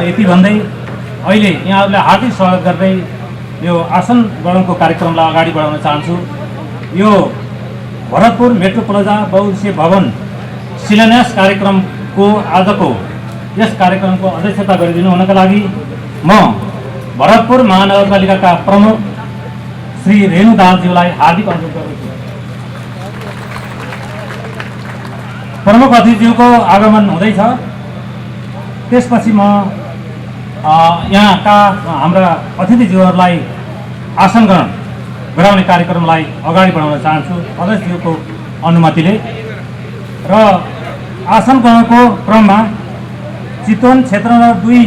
यति भन्दै अहिले यहाँहरूलाई हार्दिक स्वागत गर्दै यो आसन ग्रहणको कार्यक्रमलाई अगाडि बढाउन चाहन्छु। यो भरतपुर मेट्रो प्लाजा बहुउद्देश्यीय भवन शिलान्यास कार्यक्रमको आजको यस कार्यक्रमको अध्यक्षता गरिदिनु हुनका लागि म भरतपुर महानगरपालिकाका प्रमुख श्री रेणु दाहालज्यूलाई हार्दिक अनुरोध गर्दछु। प्रमुख अतिथिज्यूको आगमन हुँदैछ। त्यसपछि म यहाँका हाम्रा अतिथिज्यूहरूलाई आसन ग्रहण गराउने कार्यक्रमलाई अगाडि बढाउन चाहन्छु अध्यक्षज्यूको अनुमतिले। र आसन ग्रहणको क्रममा चितवन क्षेत्र नम्बर 2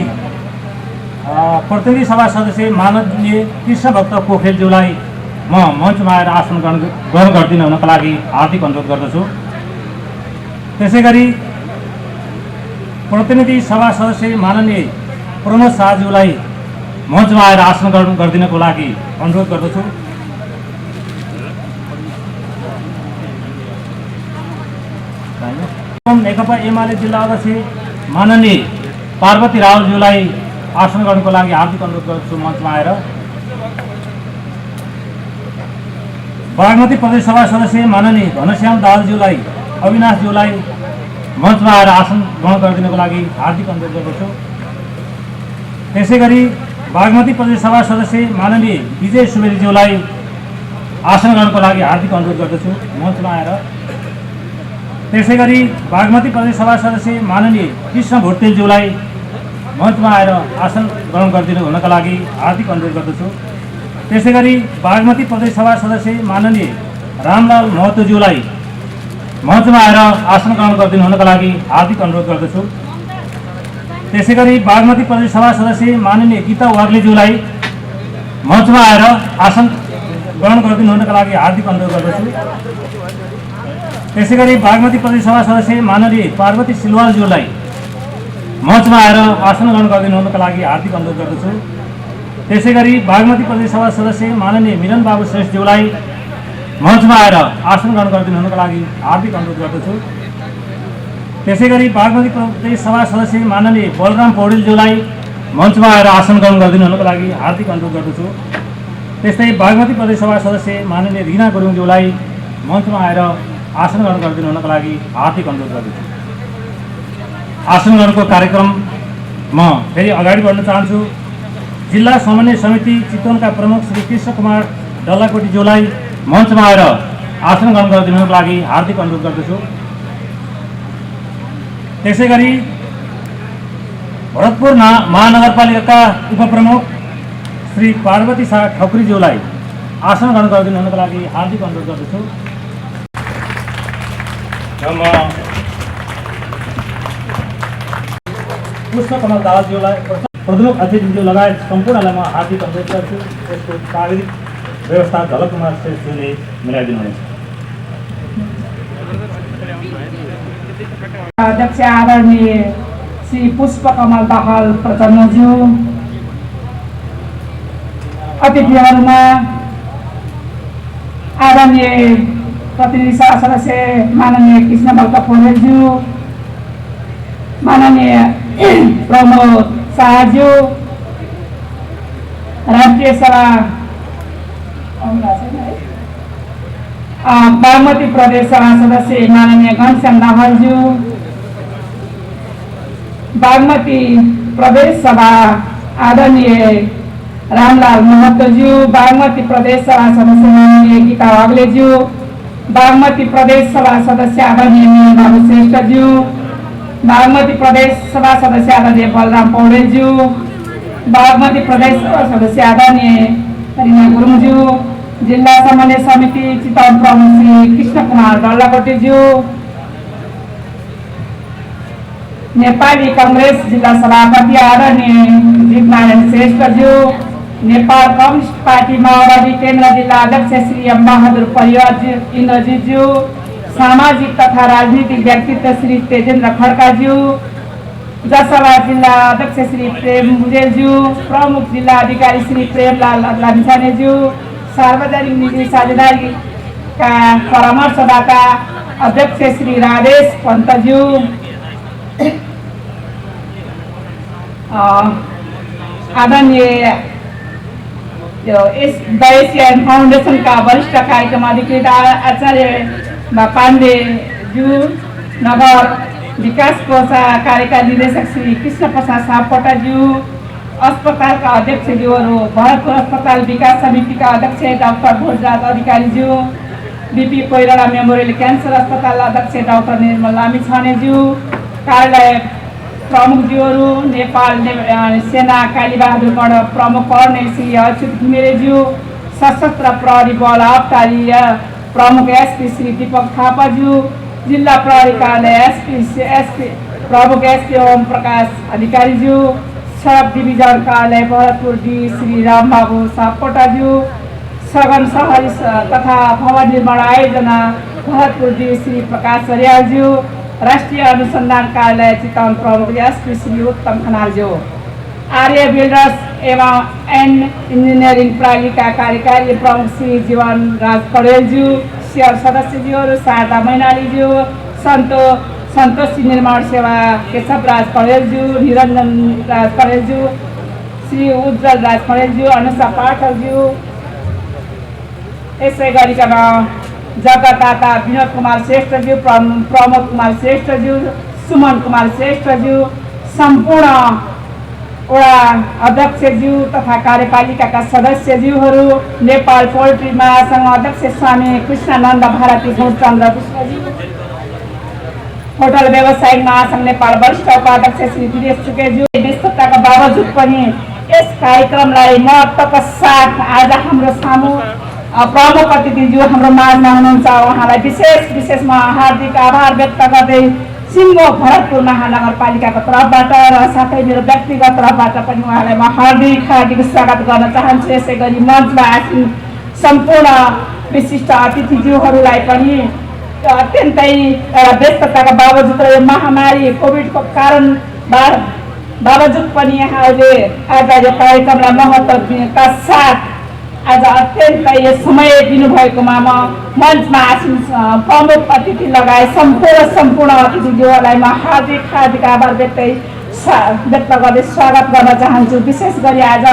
प्रतिनिधि सभा सदस्य माननीय कृष्ण भक्त पोखरेलज्यूलाई म मञ्चमा आएर आसन ग्रहण गरिदिनु हुनका लागि हार्दिक अनुरोध गर्दछु। त्यसैगरी प्रतिनिधि सभा सदस्य माननीय प्रमोद शाहज्यूलाई मञ्चमा आएर आसन ग्रहण गरिदिनको लागि अनुरोध गर्दछु। नेकपा एमाले जिल्ला अध्यक्ष माननीय पार्वती रावलज्यूलाई आसन ग्रहणको लागि हार्दिक अनुरोध गर्दछु मञ्चमा आएर। बागमती प्रदेश सभा सदस्य माननीय घनश्याम दाहालज्यूलाई अविनाशज्यूलाई मञ्चमा आएर आसन ग्रहण गरिदिनको लागि हार्दिक अनुरोध गर्दछु। त्यसैगरी बागमती प्रदेश सभा सदस्य माननीय विजय सुवेदीज्यूलाई आसन ग्रहणको लागि हार्दिक अनुरोध गर्दछु मञ्चमा आएर। त्यसैगरी बागमती प्रदेश सभा सदस्य माननीय कृष्ण भोटेलज्यूलाई मञ्चमा आएर आसन ग्रहण गरिदिनु हुनका लागि हार्दिक अनुरोध गर्दछु। त्यसैगरी बागमती प्रदेश सभा सदस्य माननीय रामलाल महतोज्यूलाई मञ्चमा आएर आसन ग्रहण गरिदिनु हुनका लागि हार्दिक अनुरोध गर्दछु। त्यसैगरी बागमती प्रदेश सभा सदस्य माननीय गीता वाग्लेज्यूलाई मञ्चमा आएर आसन ग्रहण गरिदिनु हुनका लागि हार्दिक अनुरोध गर्दछु। त्यसैगरी बागमती प्रदेश सभा सदस्य माननीय पार्वती सिलवालज्यूलाई मञ्चमा आएर आसन ग्रहण गरिदिनु हुनका लागि हार्दिक अनुरोध गर्दछु। त्यसैगरी बागमती प्रदेश सभा सदस्य माननीय मिलन बाबु श्रेष्ठज्यूलाई मञ्चमा आएर आसन ग्रहण गरिदिनु हुनका लागि हार्दिक अनुरोध गर्दछु। त्यसैगरी बागमती प्रदेश सभा सदस्य माननीय बलराम पौडेलज्यूलाई मञ्चमा आएर आसन ग्रहण गरिदिनु हुनका लागि हार्दिक अनुरोध गर्दछु। त्यस्तै बागमती प्रदेश सभा सदस्य माननीय रिना गुरुङज्यूलाई मञ्चमा आएर आसन ग्रहण गरिदिनु हुनका लागि हार्दिक अनुरोध गर्दछु। आसन ग्रहणको कार्यक्रम म फेरि अगाडि बढ्न चाहन्छु। जिल्ला समन्वय समिति चितवनका प्रमुख श्री कृष्ण कुमार डल्लाकोटीज्यूलाई मञ्चमा आएर आसन ग्रहण गरिदिनुको लागि हार्दिक अनुरोध गर्दछु। त्यसैगरी भरतपुर महानगरपालिकाका उपप्रमुख श्री पार्वती शाह ठकुरीज्यूलाई आसन ग्रहण गरिदिनु हुनको लागि हार्दिक अनुरोध गर्दछु। र म पुष्पकमल दाहालज्यूलाई प्रमुख अतिथिज्यू लगायत सम्पूर्णलाई म हार्दिक अनुरोध गर्छु। यसको प्राविधिक व्यवस्था झलक कुमार श्रेष्ठज्यूले मिलाइदिनुहुनेछ। अध्यक्ष आदरणीय श्री पुष्पकमल दाहाल प्रचण्डज्यू, अतिथिहरूमा आदरणीय प्रतिनिधि सभा सदस्य माननीय कृष्ण भक्त पोखरेलज्यू, माननीय प्रमोद शाहज्यू, राष्ट्रिय सभा बागमती प्रदेश सभा सदस्य माननीय घनश्याम दाहालज्यू, बागमती प्रदेश सभा आदरणीय रामलाल महतोज्यू, बागमती प्रदेश सभा सदस्य माननीय गीता वाग्लेज्यू, बागमती प्रदेश सभा सदस्य आदरणीय मिलन बाबु श्रेष्ठज्यू, बागमती प्रदेश सभा सदस्य आदरणीय बलराम पौडेलज्यू, बागमती प्रदेश सभा सदस्य आदरणीय रिना गुरुङज्यू, जिल्ला समन्वय समिति चितवन प्रमुख श्री कृष्ण कुमार डल्लाकोटीज्यू, नेपाली कांग्रेस जिल्ला सभापति आदरणीय जीवनारायण श्रेष्ठज्यू, नेपाल कम्युनिस्ट पार्टी माओवादी केन्द्र जिल्ला अध्यक्ष श्री अम्बहादुर परिवार इन्द्रजीतज्यू, सामाजिक तथा राजनीतिक व्यक्तित्व श्री तेजेन्द्र खड्काज्यू, जसपा जिल्ला अध्यक्ष श्री प्रेम भुजेलज्यू, प्रमुख जिल्ला अधिकारी श्री प्रेमलाल लामिछानेज्यू, सार्वजनिक निजी साझेदारीका परामर्शदाता अध्यक्ष श्री राजेश पन्तज्यू, आदरणीय द एसियन फाउन्डेसनका वरिष्ठ कार्यक्रम अधिकृत आचार्य पाण्डेज्यू, नगर विकास कोषा कार्यकारी निर्देशक श्री कृष्ण प्रसाद सापकोटाज्यू, अस्पतालका अध्यक्षज्यूहरू, भरतपुर अस्पताल विकास समितिका अध्यक्ष डाक्टर भोजराज अधिकारीज्यू, बीपी कोइराला मेमोरियल क्यान्सर अस्पताल अध्यक्ष डाक्टर निर्मल लामिछानेज्यू, कार्यालय प्रमुखज्यूहरू, नेपाल सेना कालीबहादुर गण प्रमुख कर्णेल श्री अच्युत घिमिरेज्यू, सशस्त्र प्रहरी बल आबकारी प्रमुख एसपी श्री दीपक थापाज्यू, जिल्ला प्रहरी कार्यालय एसपी प्रमुख एसपी ओम प्रकाश अधिकारीज्यू, सडक डिभिजन कार्यालय भरतपुर डी श्री रामबाबु सापकोटाज्यू, सघन सहरी तथा भवन निर्माण आयोजना भरतपुर डी श्री प्रकाश सरियालज्यू, राष्ट्रिय अनुसन्धान कार्यालय चितवन प्रमुख एसपी श्री उत्तम खनालज्यू, आर्य बिल्डर्स एवं एन्ड इन्जिनियरिङ प्रालिका कार्यकारी प्रमुख श्री जीवन राज कडेलज्यू, शेयर सदस्यज्यूहरू शारदा मैनालीज्यू, सन्तोषी निर्माण सेवा केशवराज कडेलज्यू, निरञ्जन राज कडेलज्यू, श्री उज्जवल राज कडेलज्यू, अनुषा पाठकज्यू, यसै गरिकन जगदाता विनोद कुमार श्रेष्ठज्यू, प्रमोद कुमार श्रेष्ठज्यू, सुमन कुमार श्रेष्ठज्यू, सम्पूर्ण वडा अध्यक्षज्यू तथा कार्यपालिकाका सदस्यज्यूहरू, नेपाल पोल्ट्री महासङ्घ अध्यक्ष स्वामी कृष्णानन्द भारती गौरचन्द्र विष्णज्यू, होटल व्यवसायिक महासङ्घ नेपाल वरिष्ठ उपाध्यक्ष श्री दिनेश सुकेज्यू, व्यस्तताका बावजुद पनि यस कार्यक्रमलाई महत्त्वका साथ आज हाम्रो सामु प्रमुख अतिथिज्यू हाम्रो माझमा हुनुहुन्छ। उहाँलाई विशेष म हार्दिक आभार व्यक्त गर्दै सिङ्गो भरतपुर महानगरपालिकाको तर्फबाट र साथै मेरो व्यक्तिगत तर्फबाट पनि उहाँलाई म हार्दिक स्वागत गर्न चाहन्छु। यसै गरी मञ्चमा आसीन सम्पूर्ण विशिष्ट अतिथिज्यूहरूलाई पनि अत्यन्तै व्यस्तताका बावजुद र यो महामारी कोभिडको कारण बावजुद पनि यहाँहरूले आज यो कार्यक्रमलाई महत्त्वका साथ आज अत्यन्तै यो समय दिनुभएकोमा म मञ्चमा आसीन प्रमुख अतिथि लगायत सम्पूर्ण अतिथिज्यूहरूलाई म हार्दिक आभार व्यक्त गर्दै स्वागत गर्न चाहन्छु। विशेष गरी आज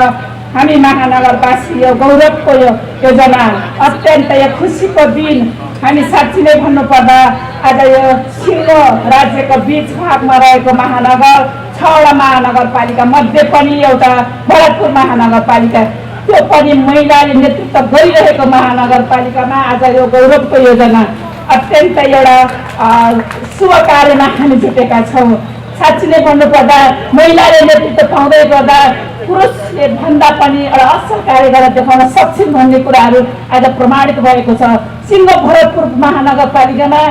हामी महानगरवासी यो गौरवको यो योजना अत्यन्तै यो खुसीको दिन, हामी साँच्ची नै भन्नुपर्दा आज यो सिङ्गो राज्यको बिच भागमा रहेको महानगर 6वटा महानगरपालिका मध्ये पनि एउटा भरतपुर महानगरपालिका, त्यो पनि महिलाले नेतृत्व गरिरहेको महानगरपालिकामा आज यो गौरवको योजना अत्यन्तै एउटा शुभ कार्यमा हामी जुटेका छौँ। साँच्ची नै भन्नुपर्दा महिलाले नेतृत्व पाउँदै गर्दा पुरुषले भन्दा पनि एउटा असल कार्य गरेर देखाउन सक्छन् भन्ने कुराहरू आज प्रमाणित भएको छ। सिङ्गो भरतपुर महानगरपालिकामा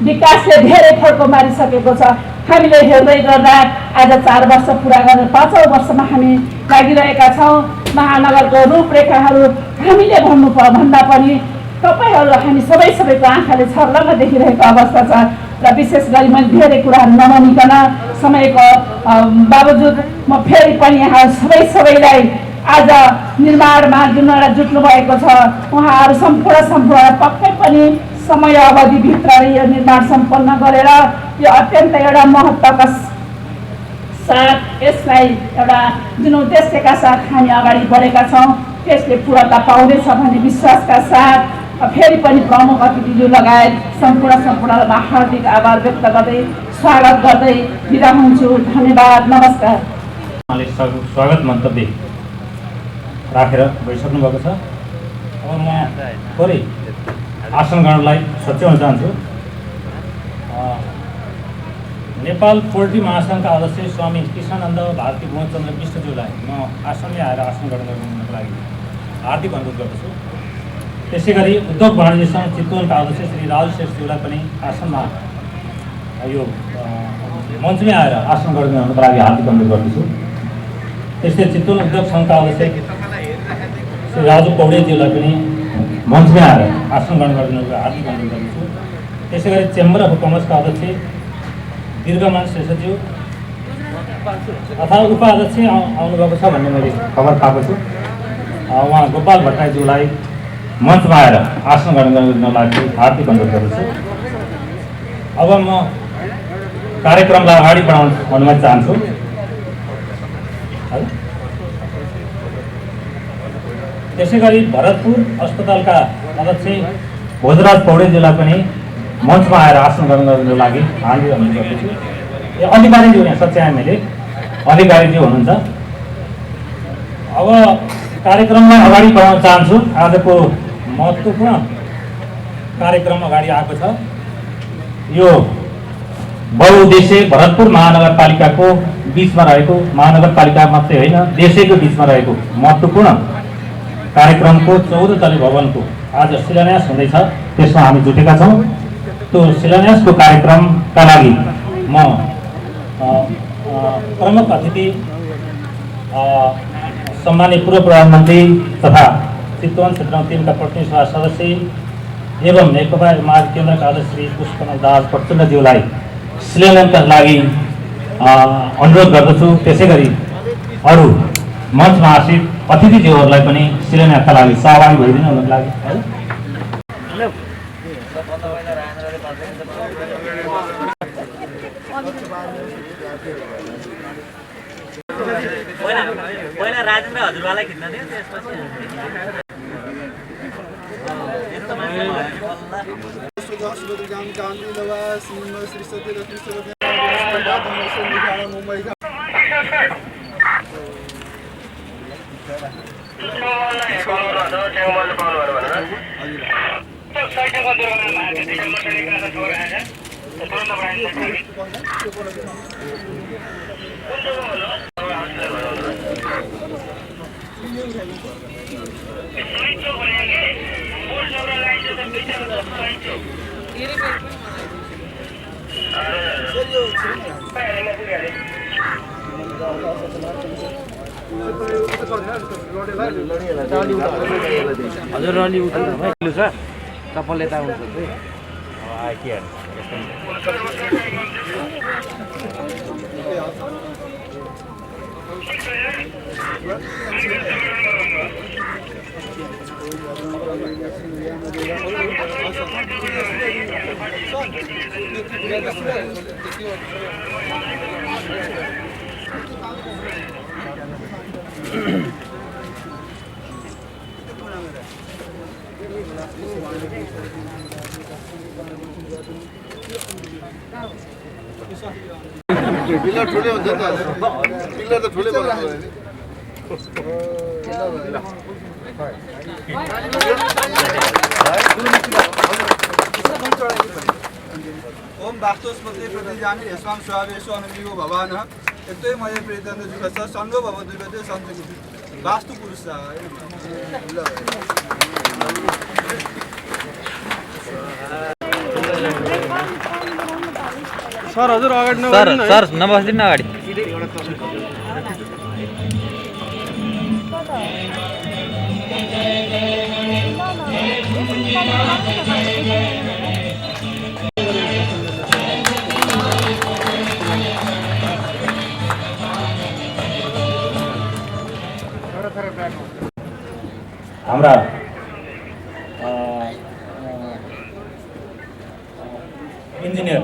विकासले धेरै फड्को मारिसकेको छ। हामीले हेर्दै गर्दा आज 4 वर्ष पुरा गरेर 5औं वर्षमा हामी लागिरहेका छौँ। महानगरको रूपरेखाहरू हामीले भन्दा पनि तपाईँहरू हामी सबैको आँखाले छर्लङ्ग देखिरहेको अवस्था छ र विशेष गरी मैले धेरै कुराहरू नभनिकन समयको बावजुद म फेरि पनि यहाँ सबैलाई आज निर्माणमा जुट्नु भएको छ। उहाँहरू सम्पूर्ण पक्कै पनि समय अवधिभित्र यो निर्माण सम्पन्न गरेर यो अत्यन्त एउटा महत्त्वका साथ यसलाई एउटा जुन उद्देश्यका साथ हामी अगाडि बढेका छौँ त्यसले पूर्णता पाउँदैछ भन्ने विश्वासका साथ फेरि पनि प्रमुख अतिथिज्यू लगायत सम्पूर्णलाई हार्दिक आभार व्यक्त गर्दै स्वागत गर्दै बिदा हुन्छु। धन्यवाद, नमस्कार। स्वागत मन्तव्य राखेर गइसक्नु भएको छ। अब म थोरै आसन गर्नलाई सच्याउन चाहन्छु। नेपाल पोल्ट्री महासङ्घका अध्यक्ष स्वामी कृष्णानन्द भारती गौरचन्द्र विष्णज्यूलाई म आसनले आएर आसन गर्नको लागि हार्दिक अनुरोध गर्दछु। त्यसै गरी उद्योग वाणिज्य सङ्घ चितवनका अध्यक्ष श्री राजु श्रेष्ठज्यूलाई पनि आसनमा यो मञ्चमै आएर आसन गर्नको लागि हार्दिक अनुरोध गर्दछु। त्यस्तै चितवन उद्योग सङ्घका अध्यक्ष श्री राजु पौडेलज्यूलाई पनि मञ्चमै आएर आसन ग्रहण गरिदिनुको हार्दिक अनुरोध गर्दछु। त्यसै गरी चेम्बर अफ कमर्सका अध्यक्ष दीर्घमान श्रेष्ठज्यू अथवा उपाध्यक्ष आउनुभएको छ भन्ने मैले खबर पाएको छु। उहाँ गोपाल भट्टराईज्यूलाई मञ्चमा आएर आसन ग्रहण गर्नको हार्दिक अनुरोध गर्दछु। अब म कार्यक्रमलाई अगाडि बढाउन अनुमति चाहन्छु। है। त्यसै गरी भरतपुर अस्पतालका अध्यक्ष भोजराज पौडेलज्यूलाई पनि मञ्चमा आएर आसन ग्रहण गर्नको लागि हार्दिक अनुरोध गर्दछु। यो अधिकारीज्यू यहाँ सच्याएमएलए अधिकारीज्यू हुनुहुन्छ। अब कार्यक्रमलाई अगाडि बढाउन चाहन्छु। आजको महत्त्वपूर्ण कार्यक्रम अगाडि आएको छ। यो बहुउद्देश्य भरतपुर महानगरपालिकाको बिचमा रहेको, महानगरपालिका मात्रै होइन देशैको बिचमा रहेको महत्त्वपूर्ण कार्यक्रमको 14 तले भवनको आज शिलान्यास हुँदैछ। त्यसमा हामी जुटेका छौँ। त्यो शिलान्यासको कार्यक्रमका लागि म प्रमुख अतिथि सम्मानित पूर्व प्रधानमन्त्री तथा चितवन क्षेत्र 3 का प्रतिनिधि सभा सदस्य एवं नेकपा एमाले केन्द्रका अध्यक्ष श्री पुष्पकमल दास प्रचण्डज्यूलाई शिलान्यासका लागि अनुरोध गर्दछु। त्यसै गरी अरू मञ्चमा आसीत अतिथिज्यूहरूलाई पनि शिलान्यासका लागि सहभागी भइदिनु हुनको लागि पहिला राजेन्द्र हजुरबालाई खिच्न दियो त्यसपछि हजुर रली उठ्नु भयो छ चप्पल यता आउँछ पिलर ठुले हुन्छ त पिलर त ठुले बनाउनु ओम वास्तुस्मते प्रतिजानि यस्वाम स्वावेशो अनुमिगो भवानः यतोय मय प्रेतन जुगस संगो भव दुर्गते सन्तु वास्तु पुरुष सर हजुर अगाडि सर नबस्दिनु अगाडि हाम्रा इन्जिनियर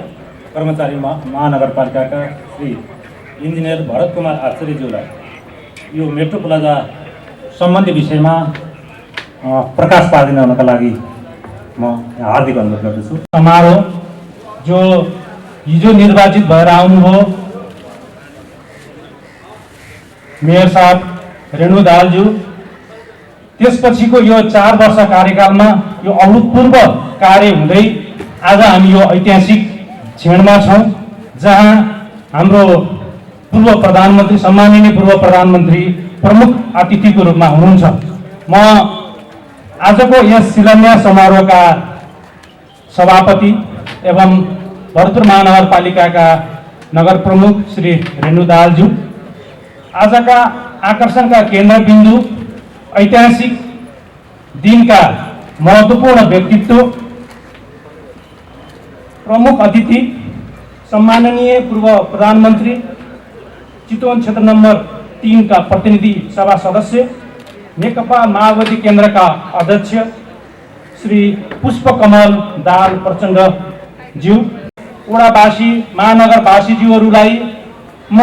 कर्मचारी महानगरपालिकाका श्री इन्जिनियर भरत कुमार आचार्यज्यूलाई यो मेट्रो प्लाजा सम्बन्धी विषयमा प्रकाश पारिदिन हुनका लागि म हार्दिक अनुरोध गर्दछु। समारोह जो हिजो निर्वाचित भएर आउनुभयो मेयर साहब रेणु दाहालज्यू, त्यसपछिको यो 4 वर्ष कार्यकालमा यो अभूतपूर्व कार्य हुँदै आज हामी यो ऐतिहासिक क्षणमा छौँ जहाँ हाम्रो पूर्व प्रधानमन्त्री सम्माननीय पूर्व प्रधानमन्त्री प्रमुख अतिथिको रूपमा हुनुहुन्छ। म आजको यस शिलान्यास समारोहका सभापति एवं भरतपुर महानगरपालिकाका नगर प्रमुख श्री रेणु दाहालज्यू, आजका आकर्षणका केन्द्रबिन्दु ऐतिहासिक दिनका महत्त्वपूर्ण व्यक्तित्व प्रमुख अतिथि सम्माननीय पूर्व प्रधानमन्त्री चितवन क्षेत्र नम्बर 3 का प्रतिनिधि सभा सदस्य नेकपा माओवादी केन्द्रका अध्यक्ष श्री पुष्पकमल दाहाल प्रचण्डज्यू, वडावासी महानगरवासीज्यूहरूलाई म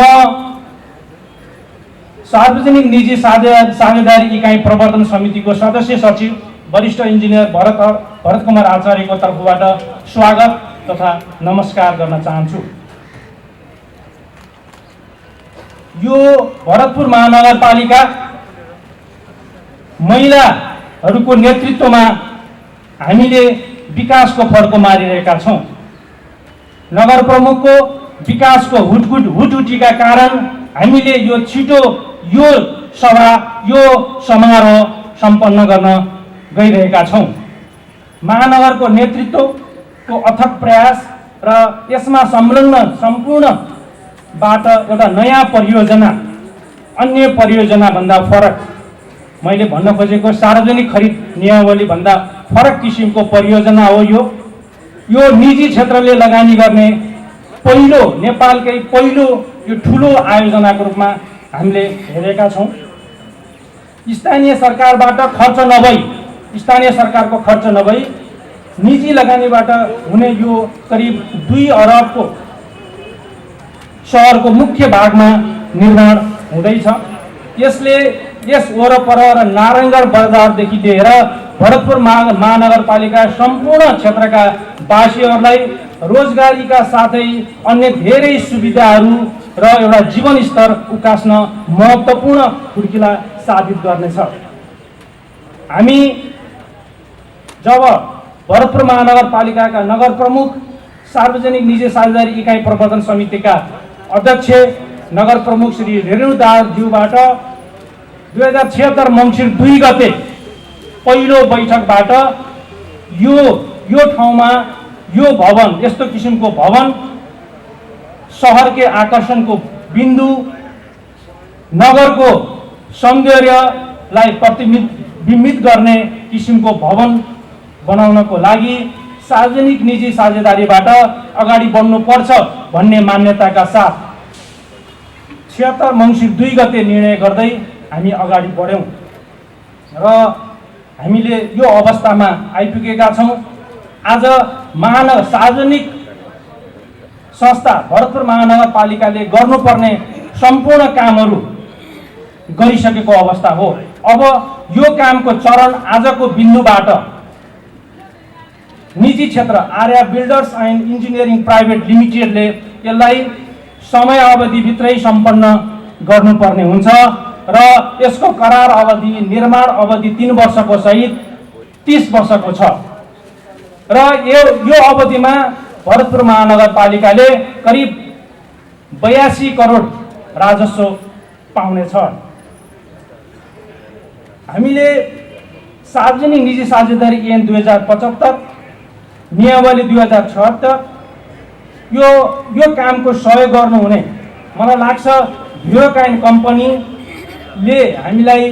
सार्वजनिक निजी साझेदारी इकाइ प्रवर्तन समितिको सदस्य सचिव वरिष्ठ इन्जिनियर भरत कुमार आचार्यको तर्फबाट स्वागत तथा नमस्कार गर्न चाहन्छु। यो भरतपुर महानगरपालिका महिलाहरूको नेतृत्वमा हामीले विकासको फड्को मारिरहेका छौँ। नगर प्रमुखको विकासको हुटहुटीका कारण हामीले यो छिटो यो सभा यो समारोह सम्पन्न गर्न गइरहेका छौँ। महानगरको नेतृत्वको अथक प्रयास र यसमा संलग्न सम्पूर्णबाट एउटा नयाँ परियोजना अन्य परियोजनाभन्दा फरक, मैले भन्न खोजेको सार्वजनिक खरिद नियमावलीभन्दा फरक किसिमको परियोजना हो। यो निजी क्षेत्रले लगानी गर्ने पहिलो नेपालकै पहिलो यो ठुलो आयोजनाको रूपमा हामीले हेरेका छौँ। स्थानीय सरकारको खर्च नभई निजी लगानीबाट हुने यो करिब 2 अरबको सहरको मुख्य भागमा निर्माण हुँदैछ। यसले यस वरपर र नारायणगढ बजारदेखि लिएर भरतपुर महानगरपालिका सम्पूर्ण क्षेत्रका वासीहरूलाई रोजगारीका साथै अन्य धेरै सुविधाहरू र एउटा जीवनस्तर उकास्न महत्त्वपूर्ण खुड्किला साबित गर्नेछ। हामी जब भरतपुर महानगरपालिकाका नगर प्रमुख सार्वजनिक निजी साझेदारी इकाइ प्रवर्तन समितिका अध्यक्ष नगर प्रमुख श्री रेणुदासज्यूबाट 2076 मङ्सिर 2 गते पहिलो बैठकबाट यो ठाउँमा यो भवन यस्तो किसिमको भवन सहरकै आकर्षणको बिन्दु नगरको सौन्दर्यलाई प्रतिबिम्बित गर्ने किसिमको भवन बनाउनको लागि सार्वजनिक निजी साझेदारीबाट अगाडि बढ्नुपर्छ भन्ने मान्यताका साथ 76 मङ्सिर 2 गते निर्णय गर्दै हामी अगाडि बढ्यौँ र हामीले यो अवस्थामा आइपुगेका छौँ। आज सार्वजनिक संस्था भरतपुर महानगरपालिकाले गर्नुपर्ने सम्पूर्ण कामहरू गरिसकेको अवस्था हो। अब यो कामको चरण आजको बिन्दुबाट निजी क्षेत्र Arya builders and engineering private लिमिटेडले यसलाई समय अवधिभित्रै सम्पन्न गर्नुपर्ने हुन्छ र यसको करार अवधि निर्माण अवधि 3 वर्षको सहित 30 वर्षको छ र यो अवधिमा भरतपुर महानगरपालिकाले करिब 82 करोड राजस्व पाउनेछ। हामीले सार्वजनिक निजी साझेदारी ऐन 2075 नियमावली 2076 यो कामको सहयोग गर्नुहुने मलाई लाग्छ भ्युरोकाइन कम्पनीले हामीलाई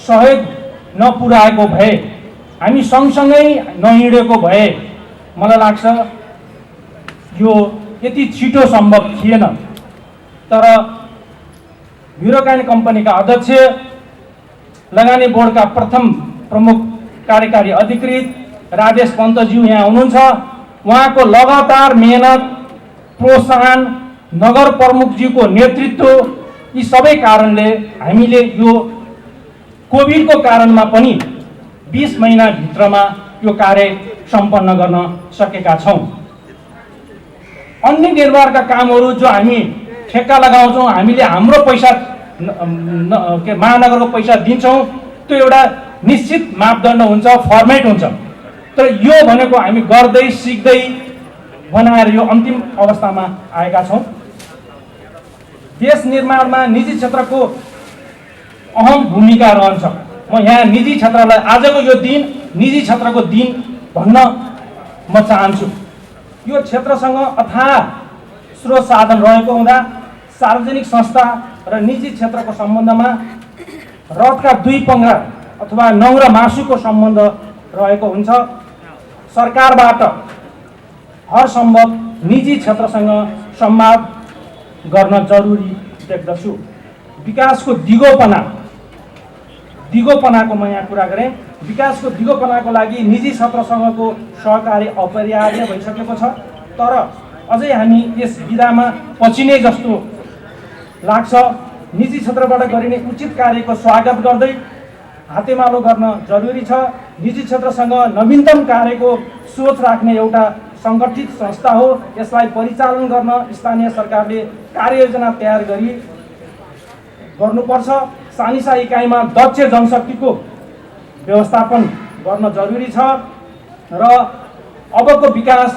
सहयोग नपुर्याएको भए हामी सँगसँगै नहिँडेको भए मलाई लाग्छ यो यति छिटो सम्भव थिएन। तर भ्युरोकाइन कम्पनीका अध्यक्ष लगानी बोर्डका प्रथम प्रमुख कार्यकारी अधिकृत राजेश पन्तज्यू यहाँ हुनुहुन्छ। उहाँको लगातार मेहनत, प्रोत्साहन, नगर प्रमुखज्यूको नेतृत्व, यी सबै कारणले हामीले यो कोभिडको कारणमा पनि 20 महिनाभित्रमा यो कार्य सम्पन्न गर्न सकेका छौँ। अन्य निर्माणका कामहरू जो हामी ठेक्का लगाउँछौँ, हामीले हाम्रो पैसा महानगरको पैसा दिन्छौँ, त्यो एउटा निश्चित मापदण्ड हुन्छ, फर्मेट हुन्छ। तर यो भनेको हामी गर्दै सिक्दै बनाएर यो अन्तिम अवस्थामा आएका छौँ। देश निर्माणमा निजी क्षेत्रको अहम भूमिका रहन्छ। म यहाँ निजी क्षेत्रलाई आजको यो दिन निजी क्षेत्रको दिन भन्न म चाहन्छु। यो क्षेत्रसँग अथाह स्रोत साधन रहेको हुँदा सार्वजनिक संस्था र निजी क्षेत्रको सम्बन्धमा रथका 2 पङ्ग्रा अथवा नौ र मासुको सम्बन्ध रहेको हुन्छ। सरकारबाट हर सम्भव निजी क्षेत्रसँग संवाद गर्न जरुरी देख्दछु। विकासको दिगोपनाको म यहाँ कुरा गरेँ। विकासको दिगोपनाको लागि निजी क्षेत्रसँगको सहकारी अपरिहार्य भइसकेको छ। तर अझै हामी यस विधामा पछि नै जस्तो लाग्छ। निजी क्षेत्रबाट गरिने उचित कार्यको स्वागत गर्दै हातेमालो गर्न जरुरी छ। निजी क्षेत्रसँग नवीनतम कार्यको सोच राख्ने एउटा सङ्गठित संस्था हो। यसलाई परिचालन गर्न स्थानीय सरकारले कार्ययोजना तयार गर्नुपर्छ। सानिसा इकाइमा दक्ष जनशक्तिको व्यवस्थापन गर्न जरुरी छ र अबको विकास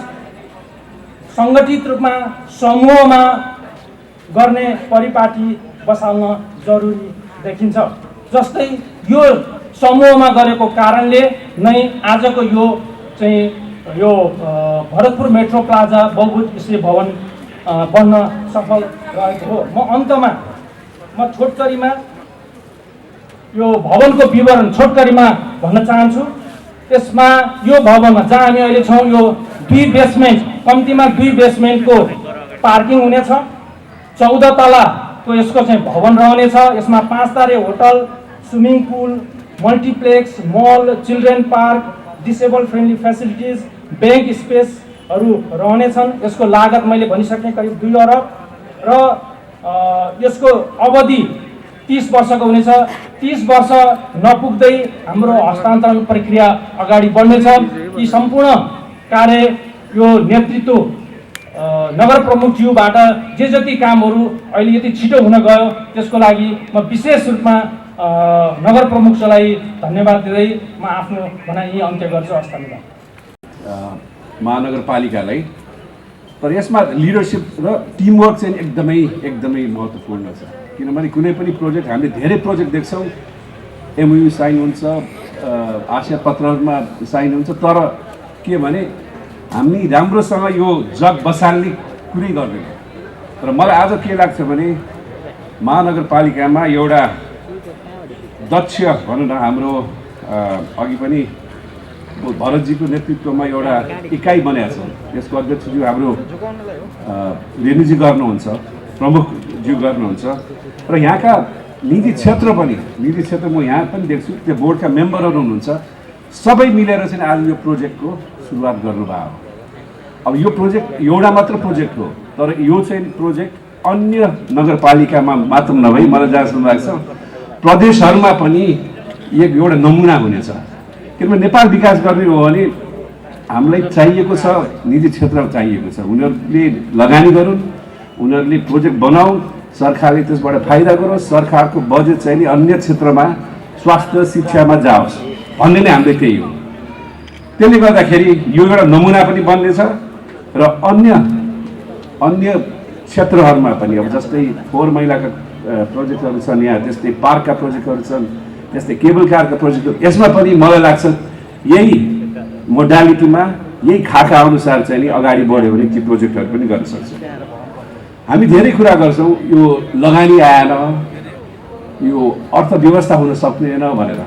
सङ्गठित रूपमा समूहमा गर्ने परिपाटी बसाल्न जरुरी देखिन्छ। जस्तै यो समूहमा गरेको कारणले नै आजको यो भरतपुर मेट्रो प्लाजा बहुउद्देश्यीय भवन बन्न सफल रहेको हो। म छोटकरीमा यो भवनको विवरण छोटकरीमा भन्न चाहन्छु। त्यसमा यो भवनमा जहाँ हामी अहिले छौँ यो 2 बेसमेन्ट, कम्तीमा 2 बेसमेन्टको पार्किङ हुनेछ। 14 तलाको यसको चाहिँ भवन रहनेछ। यसमा 5 तारे hotel, swimming pool, multiplex, mall, children park, disable friendly facilities, bank स्पेसहरू रहनेछन्। यसको लागत मैले भनिसकेँ करिब 2 अरब र यसको अवधि 30 वर्षको हुनेछ। 30 वर्ष नपुग्दै हाम्रो हस्तान्तरण प्रक्रिया अगाडि बढ्नेछ। यी सम्पूर्ण कार्य यो नेतृत्व नगर प्रमुखज्यूबाट जे जति कामहरू अहिले यति छिटो हुन गयो त्यसको लागि म विशेष रूपमा नगर प्रमुखलाई धन्यवाद दिँदै म आफ्नो भनाइ यही अन्त्य गर्छु। हस्, धन्यवाद। महानगरपालिकालाई तर यसमा लिडरसिप र टिमवर्क चाहिँ एकदमै महत्त्वपूर्ण छ। किनभने कुनै पनि प्रोजेक्ट हामीले धेरै प्रोजेक्ट देख्छौँ, एमओयू साइन हुन्छ, आशय पत्रहरूमा साइन हुन्छ, तर के भने हामी राम्रोसँग यो जग बसाल्ने कुरै गर्दैन। तर मलाई आज के लाग्छ भने महानगरपालिकामा एउटा दक्ष भनौँ न, हाम्रो अघि पनि भरतजीको नेतृत्वमा एउटा इकाइ बनाएको छ। यसको अध्यक्षज्यू हाम्रो रेणुजी गर्नुहुन्छ, प्रमुखज्यू गर्नुहुन्छ र यहाँका निजी क्षेत्र म यहाँ पनि देख्छु, त्यो बोर्डका मेम्बरहरू हुनुहुन्छ, सबै मिलेर चाहिँ आज यो प्रोजेक्टको सुरुवात गर्नुभयो। अब यो प्रोजेक्ट एउटा मात्र प्रोजेक्ट हो, तर यो चाहिँ प्रोजेक्ट अन्य नगरपालिकामा मात्र नभई मलाई जहाँसम्म लाग्छ प्रदेशहरूमा पनि एउटा नमुना हुनेछ। किनभने नेपाल विकास गर्ने हो भने हामीलाई चाहिएको छ, निजी क्षेत्र चाहिएको छ। उनीहरूले लगानी गरून्, उनीहरूले प्रोजेक्ट बनाउन्, सरकारले त्यसबाट फाइदा गरोस्, सरकारको बजेट चाहिँ नि अन्य क्षेत्रमा स्वास्थ्य शिक्षामा जाओस् भन्ने नै हामीले त्यही हो। त्यसले गर्दाखेरि यो एउटा नमुना पनि बन्नेछ र अन्य क्षेत्रहरूमा पनि अब जस्तै 4 महिलाका प्रोजेक्टहरू छन्, यहाँ त्यस्तै पार्कका प्रोजेक्टहरू छन्, त्यस्तै केबल कारका प्रोजेक्टहरू, यसमा पनि मलाई लाग्छ यही मोडालिटीमा यही खाका अनुसार चाहिँ नि अगाडि बढ्यो भने ती प्रोजेक्टहरू पनि गर्न सक्छ। हामी धेरै कुरा गर्छौँ, यो लगानी आएन, यो अर्थव्यवस्था हुन सक्दैन भनेर।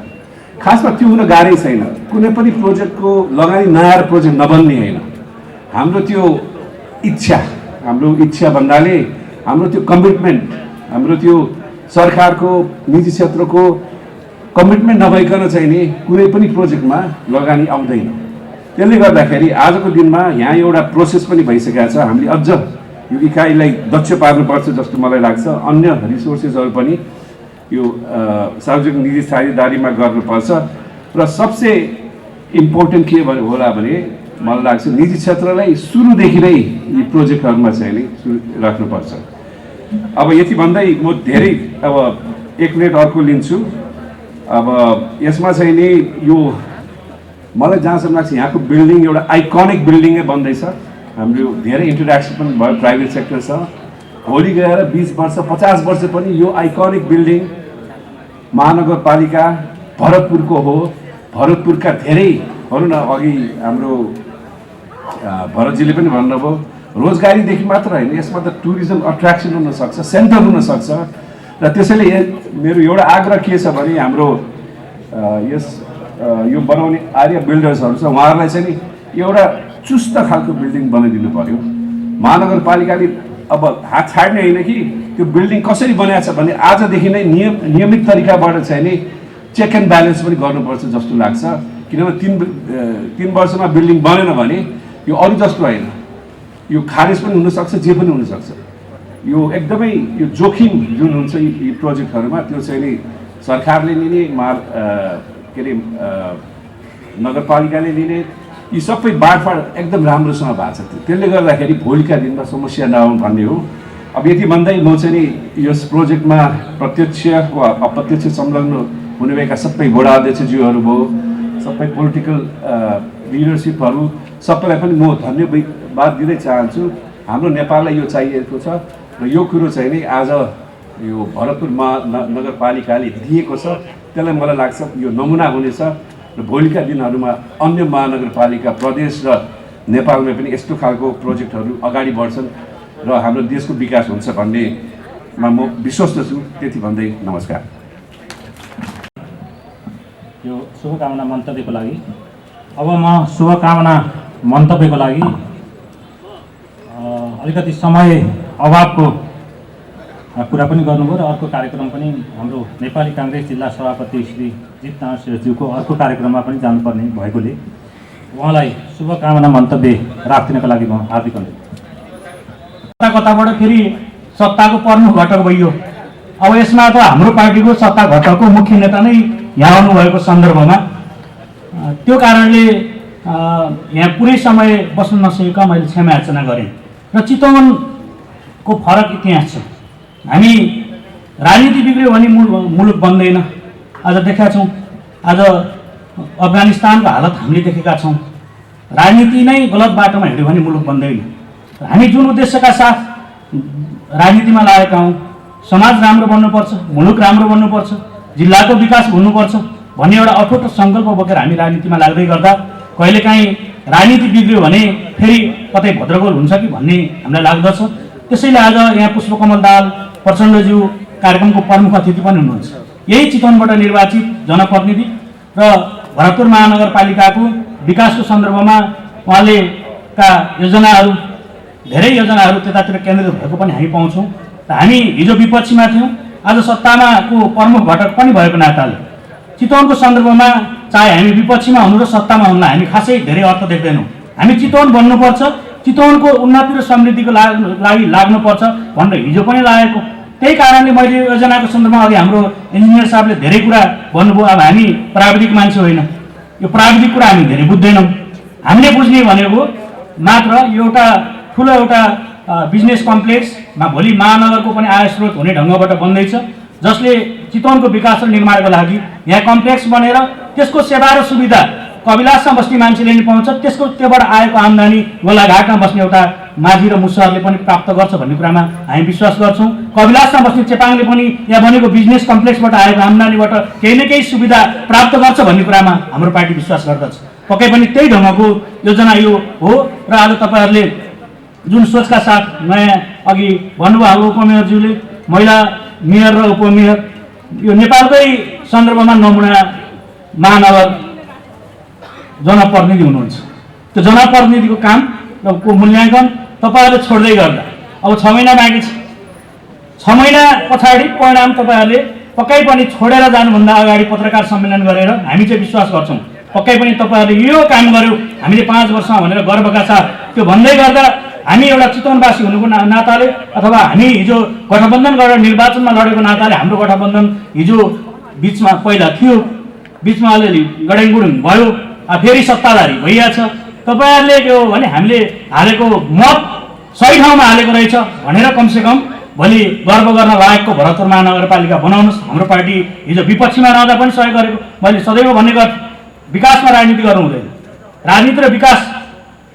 खासमा त्यो हुन गाह्रै छैन। कुनै पनि प्रोजेक्टको लगानी नआएर प्रोजेक्ट नबन्ने होइन। हाम्रो त्यो इच्छा भन्नाले हाम्रो त्यो कमिटमेन्ट, हाम्रो त्यो सरकारको निजी क्षेत्रको कमिटमेन्ट नभइकन चाहिँ नि कुनै पनि प्रोजेक्टमा लगानी आउँदैन। त्यसले गर्दाखेरि आजको दिनमा यहाँ एउटा प्रोसेस पनि भइसकेको छ। हामीले अझ यो इकाइलाई दक्ष पार्नुपर्छ जस्तो मलाई लाग्छ। अन्य रिसोर्सेसहरू पनि यो सार्वजनिक निजी साझेदारीमा गर्नुपर्छ र सबसे इम्पोर्टेन्ट के होला भने मलाई लाग्छ निजी क्षेत्रलाई सुरुदेखि नै यी प्रोजेक्टहरूमा चाहिँ नि राख्नुपर्छ। अब यति भन्दै म धेरै अब 1 मिनट अर्को लिन्छु। अब यसमा चाहिँ नि यो मलाई जहाँसम्म लाग्छ यहाँको बिल्डिङ एउटा आइकनिक बिल्डिङै बन्दैछ। हाम्रो धेरै इन्टरेक्सन पनि भयो प्राइभेट सेक्टरसँग। भोलि गएर 20 वर्ष 50 वर्ष पनि यो आइकनिक बिल्डिङ महानगरपालिका भरतपुरको हो। भरतपुरका धेरै भनौँ न, अघि हाम्रो भरतजीले पनि भन्नुभयो, रोजगारीदेखि मात्र होइन, यसमा त टुरिज्म अट्र्याक्सन हुनसक्छ, सेन्टर हुनसक्छ। र त्यसैले मेरो एउटा आग्रह के छ भने हाम्रो यो बनाउने आर्य बिल्डर्सहरू छ, उहाँहरूलाई चाहिँ नि एउटा चुस्त खालको बिल्डिङ बनाइदिनु पर्यो। महानगरपालिकाले अब हात छाड्ने होइन कि त्यो बिल्डिङ कसरी बनाएको छ भने आजदेखि नै नियमित तरिकाबाट चाहिँ नि चेक एन्ड ब्यालेन्स पनि गर्नुपर्छ जस्तो लाग्छ। किनभने 3 वर्षमा बिल्डिङ बनेन भने यो अरू जस्तो होइन, यो खारेज पनि हुनसक्छ, जे पनि हुनसक्छ। यो एकदमै यो जोखिम जुन हुन्छ यी प्रोजेक्टहरूमा त्यो चाहिँ नि सरकारले लिने के अरे नगरपालिकाले लिने यी सबै बाँडफाँड एकदम राम्रोसँग भएको छ। त्यसले गर्दाखेरि भोलिका दिनमा समस्या नआउन् भन्ने हो। अब यति भन्दै म चाहिँ नि यस प्रोजेक्टमा प्रत्यक्ष वा अप्रत्यक्ष संलग्न हुनुभएका सबै वडा अध्यक्षज्यूहरू भयो, सबै पोलिटिकल लिडरसिपहरू सबैलाई पनि म धन्यवाद दिँदै चाहन्छु। हाम्रो नेपाललाई यो चाहिएको छ र यो कुरो चाहिँ नि आज यो भरतपुर नगरपालिकाले दिएको छ। त्यसलाई मलाई लाग्छ यो नमुना हुनेछ र भोलिका दिनहरूमा अन्य महानगरपालिका प्रदेश र नेपालमा पनि यस्तो खालको प्रोजेक्टहरू अगाडि बढ्छन् र हाम्रो देशको विकास हुन्छ भन्नेमा म विश्वस्त छु। त्यति भन्दै नमस्कार। यो शुभकामना मन्तव्यको लागि अब म शुभकामना मन्तव्यको लागि अलिकति समय अभावको कुरा पनि गर्नुभयो र अर्को कार्यक्रम पनि हाम्रो नेपाली काङ्ग्रेस जिल्ला सभापति श्री जितनारायण श्रेष्ठज्यूको अर्को कार्यक्रममा पनि जानुपर्ने भएकोले उहाँलाई शुभकामना मन्तव्य राखिदिनको लागि म हार्दिक अनुरोध। कता कताबाट फेरि सत्ताको प्रमुख घटक भइयो। अब यसमा त हाम्रो पार्टीको सत्ता घटकको मुख्य नेता नै यहाँ आउनुभएको सन्दर्भमा त्यो कारणले यहाँ पुरै समय बस्न नसकेका मैले क्षमा याचना गरेँ। र चितवनको फरक इतिहास छ। हामी राजनीति बिग्रियो भने मुलुक बन्दैन। आज देखेका छौँ, आज अफगानिस्तानको हालत हामीले देखेका छौँ। राजनीति नै गलत बाटोमा हिँड्यो भने मुलुक बन्दैन। हामी जुन उद्देश्यका साथ राजनीतिमा लागेका हौँ, समाज राम्रो बन्नुपर्छ, मुलुक राम्रो बन्नुपर्छ, जिल्लाको विकास हुनुपर्छ भन्ने एउटा अठोट सङ्कल्प बोकेर हामी राजनीतिमा लाग्दै गर्दा कहिलेकाहीँ राजनीति बिग्रियो भने फेरि कतै भद्रगोल हुन्छ कि भन्ने हामीलाई लाग्दछ। त्यसैले आज यहाँ पुष्पकमल दाहाल प्रचण्डज्यू कार्यक्रमको प्रमुख अतिथि पनि हुनुहुन्छ। यही चितवनबाट निर्वाचित जनप्रतिनिधि र भरतपुर महानगरपालिकाको विकासको सन्दर्भमा उहाँले का योजनाहरू धेरै योजनाहरू त्यतातिर केन्द्रित भएको पनि हामी पाउँछौँ। र हामी हिजो विपक्षीमा थियौँ, आज सत्तामा को प्रमुख घटक पनि भएको नाताले चितवनको सन्दर्भमा चाहे हामी विपक्षीमा हुनु र सत्तामा हुनुलाई हामी खासै धेरै अर्थ देख्दैनौँ। हामी चितवन बन्नुपर्छ, चितवनको उन्नति र समृद्धिको लागि लाग्नुपर्छ भनेर हिजो पनि लागेको। त्यही कारणले मैले योजनाको सन्दर्भमा अघि हाम्रो इन्जिनियर साहबले धेरै कुरा भन्नुभयो। अब हामी प्राविधिक मान्छे होइन, यो प्राविधिक कुरा हामी धेरै बुझ्दैनौँ। हामीले बुझ्ने भनेको मात्र एउटा ठुलो एउटा बिजनेस कम्प्लेक्समा भोलि महानगरको पनि आय स्रोत हुने ढङ्गबाट बन्दैछ, जसले चितवनको विकास र निर्माणको लागि यहाँ कम्प्लेक्स बनेर त्यसको सेवा र सुविधा कविलासमा बस्ने मान्छेले नि पाउँछ, त्यसको त्योबाट आएको आम्दानी गोलाघाटमा बस्ने एउटा माझी र मुसहरले पनि प्राप्त गर्छ भन्ने कुरामा हामी विश्वास गर्छौँ। कविलासमा बस्ने चेपाङले पनि यहाँ बनेको बिजनेस कम्प्लेक्सबाट आएको आम्दानीबाट केही न केही सुविधा प्राप्त गर्छ भन्ने कुरामा हाम्रो पार्टी विश्वास गर्दछ। पक्कै पनि त्यही ढङ्गको योजना यो हो। र आज तपाईँहरूले जुन सोचका साथ नयाँ अघि भन्नुभयो हाम्रो उपमेयरज्यूले महिला मेयर र उपमेयर यो नेपालकै सन्दर्भमा नमुना महानगर जनप्रतिनिधि हुनुहुन्छ। त्यो जनप्रतिनिधिको काम र को मूल्याङ्कन तपाईँहरूले छोड्दै गर्दा अब 6 महिना बाँकी छ। 6 महिना पछाडि परिणाम तपाईँहरूले पक्कै पनि छोडेर जानुभन्दा अगाडि पत्रकार सम्मेलन गरेर हामी चाहिँ विश्वास गर्छौँ पक्कै पनि तपाईँहरूले यो काम गर्यो हामीले 5 वर्षमा भनेर गर्वका साथ त्यो भन्दै गर्दा हामी एउटा चितवनवासी हुनुको नाताले अथवा हामी हिजो गठबन्धन गरेर निर्वाचनमा लडेको नाताले हाम्रो गठबन्धन हिजो बिचमा पहिला थियो, बिचमा अलिअलि गडेङगुडुङ भयो, फेरि सत्ताधारी भइरहेछ। तपाईँहरूले के हो भने हामीले हालेको मत सही ठाउँमा हालेको रहेछ भनेर कमसेकम भोलि गर्व गर्न लायकको भरतपुर महानगरपालिका बनाउनुहोस्। हाम्रो पार्टी हिजो विपक्षीमा रहँदा पनि सहयोग गरेको। मैले सदैव भन्ने गर्थेँ विकासमा राजनीति गर्नु हुँदैन। राजनीति र विकास,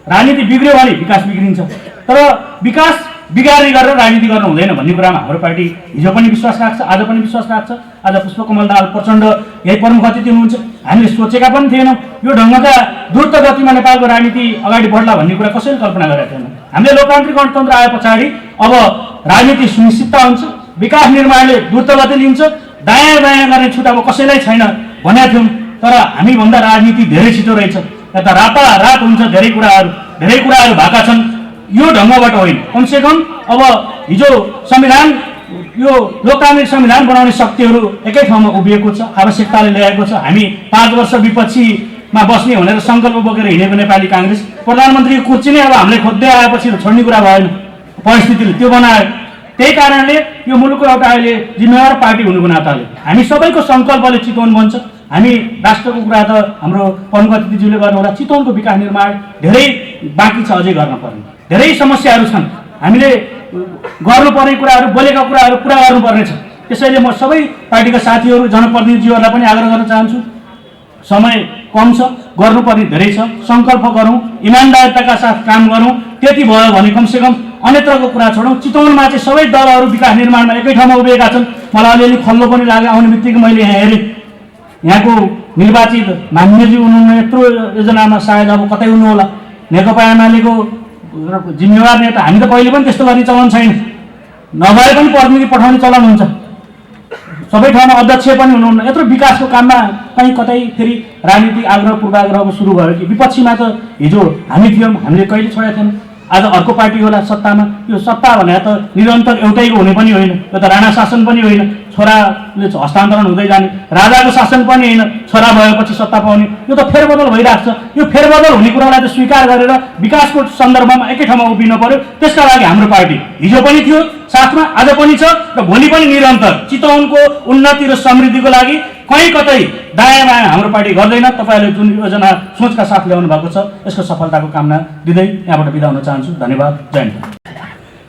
राजनीति बिग्रियो भने विकास बिग्रिन्छ, तर विकास बिगारी गरेर राजनीति गर्नु हुँदैन भन्ने कुरामा हाम्रो पार्टी हिजो पनि विश्वास राख्छ, आज पनि विश्वास राख्छ। आज पुष्पकमल दाहाल प्रचण्ड यही प्रमुख अतिथि हुनुहुन्छ। हामीले सोचेका पनि थिएनौँ यो ढङ्गका द्रुत गतिमा नेपालको राजनीति अगाडि बढ्ला भन्ने कुरा कसैले कल्पना गरेका थिएनौँ। हामीले लोकतान्त्रिक गणतन्त्र आए पछाडि अब राजनीति सुनिश्चितता हुन्छ, विकास निर्माणले द्रुत गति लिन्छ, दायाँ बायाँ गर्ने छुट अब कसैलाई छैन भनेका थियौँ। तर हामीभन्दा राजनीति धेरै छिटो रहेछ, यता रातारात हुन्छ। धेरै कुराहरू भएका छन्, यो ढङ्गबाट होइन। कमसेकम अब हिजो संविधान यो लोकतान्त्रिक संविधान बनाउने शक्तिहरू एकै ठाउँमा उभिएको छ, आवश्यकताले ल्याएको छ। हामी 5 वर्ष विपक्षीमा बस्ने भनेर सङ्कल्प बोकेर हिँडेको नेपाली काङ्ग्रेस प्रधानमन्त्रीको कुर्सी नै अब हामीले खोज्दै आएपछि छोड्ने कुरा भएन। परिस्थितिले त्यो बनायो। त्यही कारणले यो मुलुकको एउटा अहिले जिम्मेवार पार्टी हुनुको नाताले हामी सबैको सङ्कल्पले चितवन बन्छ। हामी राष्ट्रको कुरा त हाम्रो प्रमुख अतिथिज्यूले गर्नुहोला, चितवनको विकास निर्माण धेरै बाँकी छ, अझै गर्न पर्ने धेरै समस्याहरू छन्। हामीले गर्नुपर्ने कुराहरू, बोलेका कुराहरू पुरा गर्नुपर्नेछ। त्यसैले म सबै पार्टीका साथीहरू, जनप्रतिनिधिज्यूहरूलाई पनि आग्रह गर्न चाहन्छु, समय कम छ, गर्नुपर्ने धेरै छ, सङ्कल्प गरौँ, इमान्दारिताका साथ काम गरौँ। त्यति भयो भने कमसेकम अन्यत्रको कुरा छोडौँ। चितवनमा चाहिँ सबै दलहरू विकास निर्माणमा एकै ठाउँमा उभिएका छन्। मलाई अलिअलि खल्लो पनि लाग्यो, आउने बित्तिकै मैले यहाँ हेरेँ, यहाँको निर्वाचित मान्यजी हुनुहुन्न, यत्रो योजनामा सायद अब कतै हुनु होला। नेकपा एमालेको जिम्मेवार नेता, हामी त कहिले पनि त्यस्तो गर्ने चलन छैन, नभए पनि प्रतिनिधि पठाउने चलन हुन्छ। सबै ठाउँमा अध्यक्ष पनि हुनुहुन्न। यत्रो विकासको काममा कहीँ कतै फेरि राजनीतिक आग्रह पूर्वाग्रहको सुरु भयो कि? विपक्षीमा त हिजो हामी थियौँ, हामीले कहिले छोडेका थिएनौँ। आज अर्को पार्टी होला सत्तामा। यो सत्ता भने त निरन्तर एउटैको हुने पनि होइन, यो त राणा शासन पनि होइन, छोराले हस्तान्तरण हुँदै जाने, राजाको शासन पनि होइन, छोरा भएपछि सत्ता पाउने। यो त फेरबदल भइरहेको छ। यो फेरबदल हुने कुरालाई त स्वीकार गरेर विकासको सन्दर्भमा एकै ठाउँमा उभिनु पर्यो। त्यसका लागि हाम्रो पार्टी हिजो पनि थियो साथमा, आज पनि छ र भोलि पनि निरन्तर चितवनको उन्नति र समृद्धिको लागि कहीँ कतै दायाँ बायाँ हाम्रो पार्टी गर्दैन। तपाईँहरूले जुन योजना सोचका साथ ल्याउनु भएको छ, यसको सफलताको कामना दिँदै यहाँबाट बिदा हुन चाहन्छु। धन्यवाद। जय हिन्द।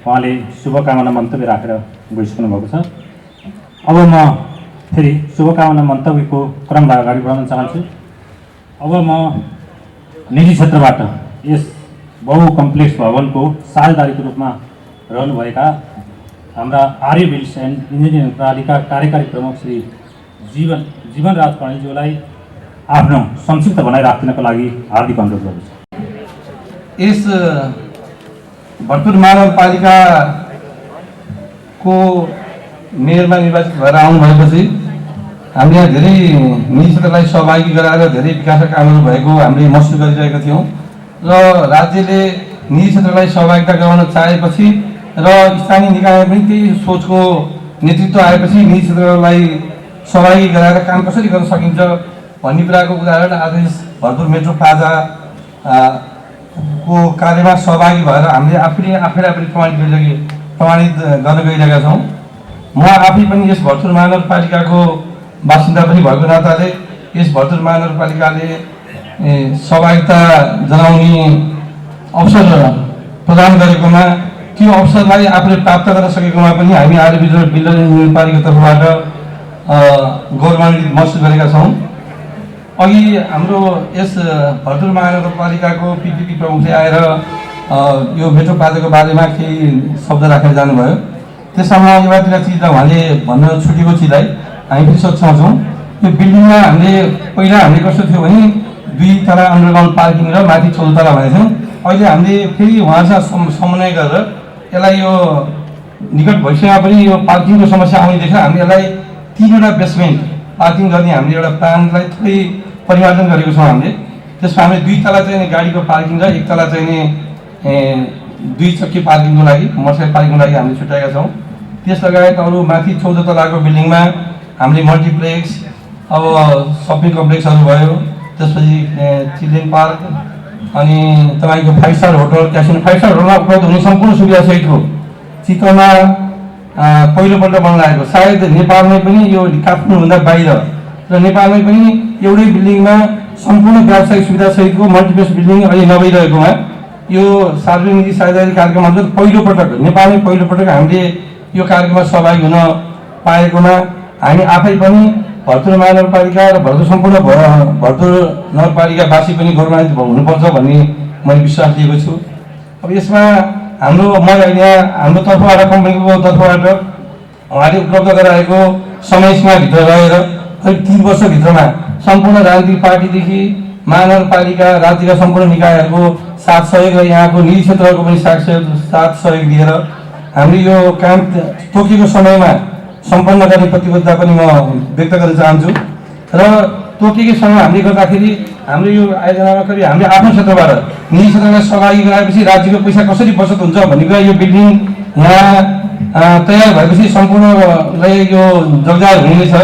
उहाँले शुभकामना मन्तव्य राखेर गइसक्नु भएको छ। अब म फेरि शुभकामना मन्तव्यको क्रमलाई अगाडि बढाउन चाहन्छु। अब म निजी क्षेत्रबाट यस बहुकम्प्लेक्स भवनको साझेदारीको रूपमा रहनुभएका हाम्रा आर्य बिल्ड्स एन्ड इन्जिनियरिङ प्रणालीका कार्यकारी प्रमुख श्री जीवनराज कणेलज्यूलाई आफ्नो संक्षिप्त भनाइ राखिदिनको लागि हार्दिक अनुरोध गर्दछु। यस भरतपुर महानगरपालिकाको मेयरमा निर्वाचित भएर आउनुभएपछि हामीले यहाँ धेरै निजी क्षेत्रलाई सहभागी गराएर धेरै विकासका कामहरू भएको हामीले महसुस गरिरहेका थियौँ र राज्यले निजी क्षेत्रलाई सहभागिता गराउन चाहेपछि र स्थानीय निकायमा पनि त्यही सोचको नेतृत्व आएपछि निजी क्षेत्रलाई सहभागी गराएर काम कसरी गर्न सकिन्छ भन्ने कुराको उदाहरण आज यस भरतपुर मेट्रो प्लाजा को कार्यमा सहभागी भएर हामीले आफैलाई पनि प्रमाणित गर्न गइरहेका छौँ। म आफै पनि यस भरतपुर महानगरपालिकाको बासिन्दा पनि भएको नाताले यस भरतपुर महानगरपालिकाले सहभागिता जनाउने अवसर प्रदान गरेकोमा, त्यो अवसरलाई आफूले प्राप्त गर्न सकेकोमा पनि हामी आर्य बिल्डर नगरपालिकाको तर्फबाट गौरवान्वित महसुस गरेका छौँ। अघि हाम्रो यस भरतपुर महानगरपालिकाको पिपिपी प्रमुखले आएर यो मेट्रो प्लाजाको बारेमा केही शब्द राखेर जानुभयो। त्यसमा एउटातिर चिज उहाँले भन्न छुटेको चिजलाई हामी पनि सोच्छौँ। यो बिल्डिङमा पहिला हामीले कस्तो थियो भने 2 तला अन्डरग्राउन्ड पार्किङ र माथि 14 तला भनेको थियौँ। अहिले हामीले फेरि उहाँसँग समन्वय गरेर यसलाई यो निकट भविष्यमा पनि यो पार्किङको समस्या आउने देखेर हामीले यसलाई 3वटा बेसमेन्ट पार्किङ गर्ने हामीले एउटा प्लानलाई थोरै परिमार्जन गरेको छौँ। हामीले त्यसमा हामीले 2 तला चाहिने गाडीको पार्किङ र 1 तला चाहिने 2 चक्के पार्किङको लागि, मोटरसाइकल पार्किङको लागि हामीले छुट्याएका छौँ। त्यस लगायत अरू माथि 14 तलाको बिल्डिङमा हामीले मल्टिप्लेक्स, अब सपिङ कम्प्लेक्सहरू भयो, त्यसपछि चिल्ड्रेन पार्क अनि तपाईँको 5 स्टार होटल, क्यासिनो 5 स्टार होटलमा उपलब्ध हुने सम्पूर्ण सुविधा सहितको चितवनमा पहिलोपल्ट बन्न लागेको। सायद नेपालमै पनि यो काठमाडौँभन्दा बाहिर र नेपालमै पनि एउटै बिल्डिङमा सम्पूर्ण व्यावसायिक सुविधा सहितको मल्टिप्लेक्स बिल्डिङ अहिले नभइरहेकोमा यो सार्वजनिक निजी साझेदारी कार्यक्रम अन्तर्गत पहिलोपटक नेपालमै पहिलोपटक हामीले यो कार्यक्रममा सहभागी हुन पाएकोमा हामी आफै पनि भरतपुर महानगरपालिका र सम्पूर्ण भरतपुर नगरपालिकावासी पनि गौरवान्वित हुनुपर्छ भन्ने मैले विश्वास लिएको छु। अब यसमा हाम्रो हाम्रो तर्फबाट कम्पनीको तर्फबाट उहाँले उपलब्ध गराएको समय सीमाभित्र रहेर करिब 3 वर्षभित्रमा सम्पूर्ण राजनीतिक पार्टीदेखि महानगरपालिका, राज्यका सम्पूर्ण निकायहरूको साथ सहयोग र यहाँको निजी क्षेत्रको पनि साथ सहयोग दिएर हामीले यो काम तोकेको समयमा सम्पन्न गर्ने प्रतिबद्धता पनि म व्यक्त गर्न चाहन्छु। र तोकेको समय हामीले गर्दाखेरि हाम्रो यो आयोजनामा करिब हामीले आफ्नो क्षेत्रबाट निजी क्षेत्रलाई सहभागी गराएपछि राज्यको पैसा कसरी बचत हुन्छ भन्ने कुरा यो बिल्डिङ यहाँ तयार भएपछि सम्पूर्णलाई यो जगजाहेर हुने छ।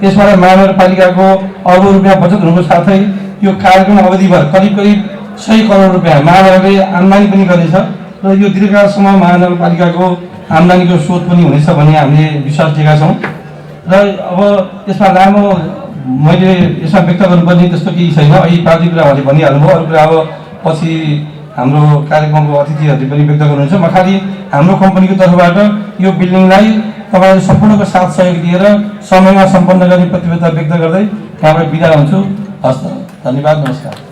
त्यसबाट महानगरपालिकाको अर्बौं रुपियाँ बचत हुनुको साथै यो कार्यक्रम अवधिभर करिब 100 करोड रुपियाँ महानगरले आम्दानी पनि गर्नेछ। र यो दीर्घकालसम्म महानगरपालिकाको आम्दानीको स्रोत पनि हुनेछ भन्ने हामीले विश्वास दिएका छौँ र अब यसमा लामो मैले यसमा व्यक्त गर्नुपर्ने त्यस्तो केही छैन। अहिले प्राविधिक कुराहरूले भनिहाल्नुभयो, अरू कुरा अब पछि हाम्रो कार्यक्रमको अतिथिहरूले पनि व्यक्त गर्नुहुन्छ। म खालि हाम्रो कम्पनीको तर्फबाट यो बिल्डिङलाई तपाईँहरू सम्पूर्णको साथ सहयोग दिएर समयमा सम्पन्न गर्ने प्रतिबद्धता व्यक्त गर्दै यहाँबाट बिदा हुन्छु। हस्, धन्यवाद, नमस्कार।